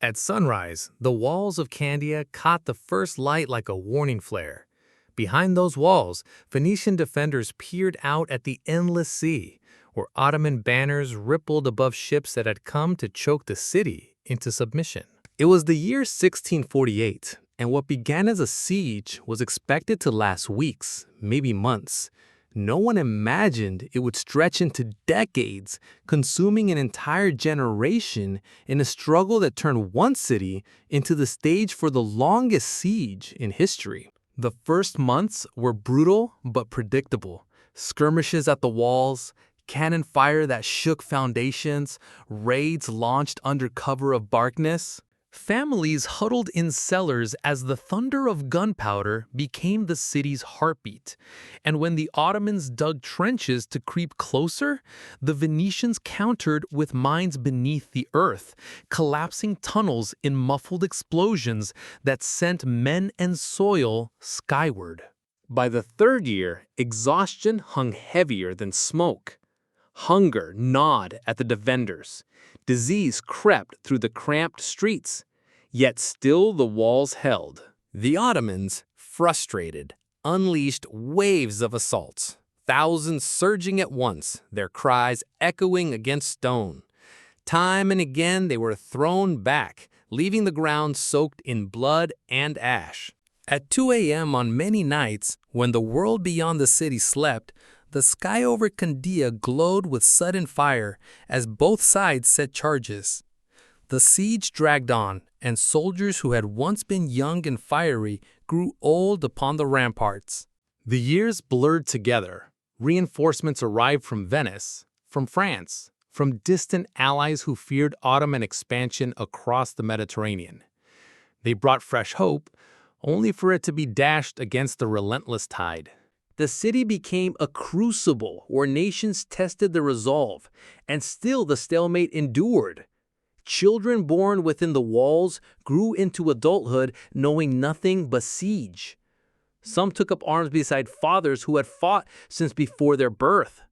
At sunrise, the walls of Candia caught the first light like a warning flare. Behind those walls, Venetian defenders peered out at the endless sea, where Ottoman banners rippled above ships that had come to choke the city into submission. It was the year 1648, and what began as a siege was expected to last weeks, maybe months. No one imagined it would stretch into decades, consuming an entire generation in a struggle that turned one city into the stage for the longest siege in history. The first months were brutal but predictable. Skirmishes at the walls, cannon fire that shook foundations, raids launched under cover of darkness. Families huddled in cellars as the thunder of gunpowder became the city's heartbeat. And when the Ottomans dug trenches to creep closer, the Venetians countered with mines beneath the earth, collapsing tunnels in muffled explosions that sent men and soil skyward. By the third year, exhaustion hung heavier than smoke. Hunger gnawed at the defenders. Disease crept through the cramped streets. Yet still the walls held. The Ottomans, frustrated, unleashed waves of assaults, thousands surging at once, their cries echoing against stone. Time and again they were thrown back, leaving the ground soaked in blood and ash. At 2 a.m. on many nights, when the world beyond the city slept, the sky over Candia glowed with sudden fire as both sides set charges. The siege dragged on, and soldiers who had once been young and fiery grew old upon the ramparts. The years blurred together. Reinforcements arrived from Venice, from France, from distant allies who feared Ottoman expansion across the Mediterranean. They brought fresh hope, only for it to be dashed against the relentless tide. The city became a crucible where nations tested their resolve, and still the stalemate endured. Children born within the walls grew into adulthood knowing nothing but siege. Some took up arms beside fathers who had fought since before their birth.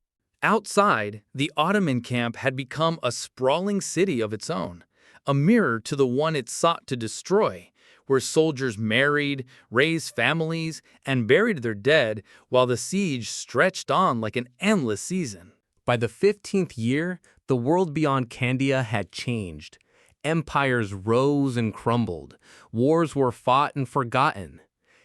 Outside, the Ottoman camp had become a sprawling city of its own, a mirror to the one it sought to destroy, where soldiers married, raised families, and buried their dead while the siege stretched on like an endless season. By the 15th year, the world beyond Candia had changed. Empires rose and crumbled. Wars were fought and forgotten.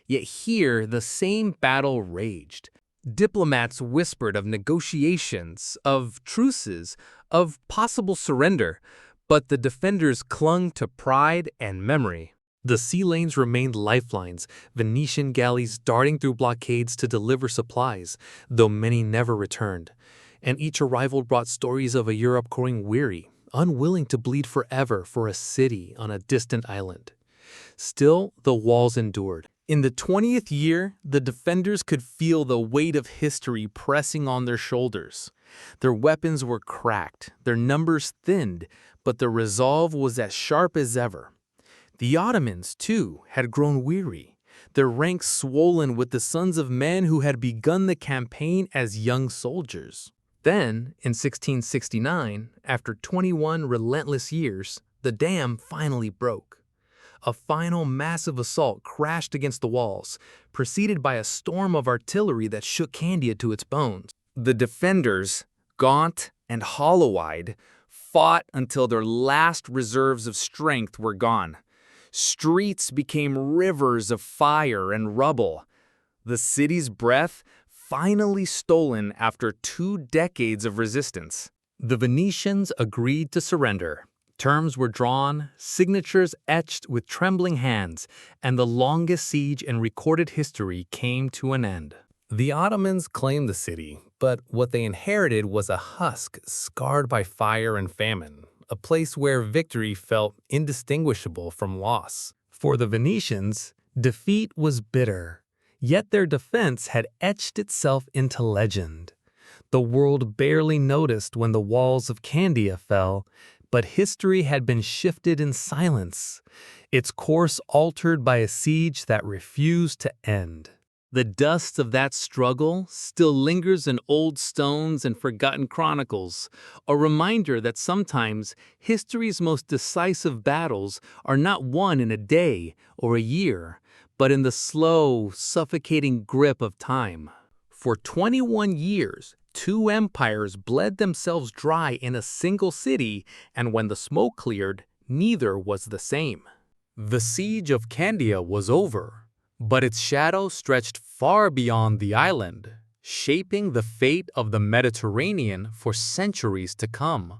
Yet here, the same battle raged. Diplomats whispered of negotiations, of truces, of possible surrender, but the defenders clung to pride and memory. The sea lanes remained lifelines, Venetian galleys darting through blockades to deliver supplies, though many never returned. And each arrival brought stories of a Europe growing weary, unwilling to bleed forever for a city on a distant island. Still, the walls endured. In the 20th year, the defenders could feel the weight of history pressing on their shoulders. Their weapons were cracked, their numbers thinned, but their resolve was as sharp as ever. The Ottomans, too, had grown weary, their ranks swollen with the sons of men who had begun the campaign as young soldiers. Then, in 1669, after 21 relentless years, the dam finally broke. A final massive assault crashed against the walls, preceded by a storm of artillery that shook Candia to its bones. The defenders, gaunt and hollow-eyed, fought until their last reserves of strength were gone. Streets became rivers of fire and rubble. The city's breath finally stolen after 2 decades of resistance. The Venetians agreed to surrender. Terms were drawn, signatures etched with trembling hands, and the longest siege in recorded history came to an end. The Ottomans claimed the city, but what they inherited was a husk scarred by fire and famine, a place where victory felt indistinguishable from loss. For the Venetians, defeat was bitter. Yet their defense had etched itself into legend. The world barely noticed when the walls of Candia fell, but history had been shifted in silence, its course altered by a siege that refused to end. The dust of that struggle still lingers in old stones and forgotten chronicles, a reminder that sometimes history's most decisive battles are not won in a day or a year, but in the slow, suffocating grip of time. For 21 years, two empires bled themselves dry in a single city, and when the smoke cleared, neither was the same. The siege of Candia was over, but its shadow stretched far beyond the island, shaping the fate of the Mediterranean for centuries to come.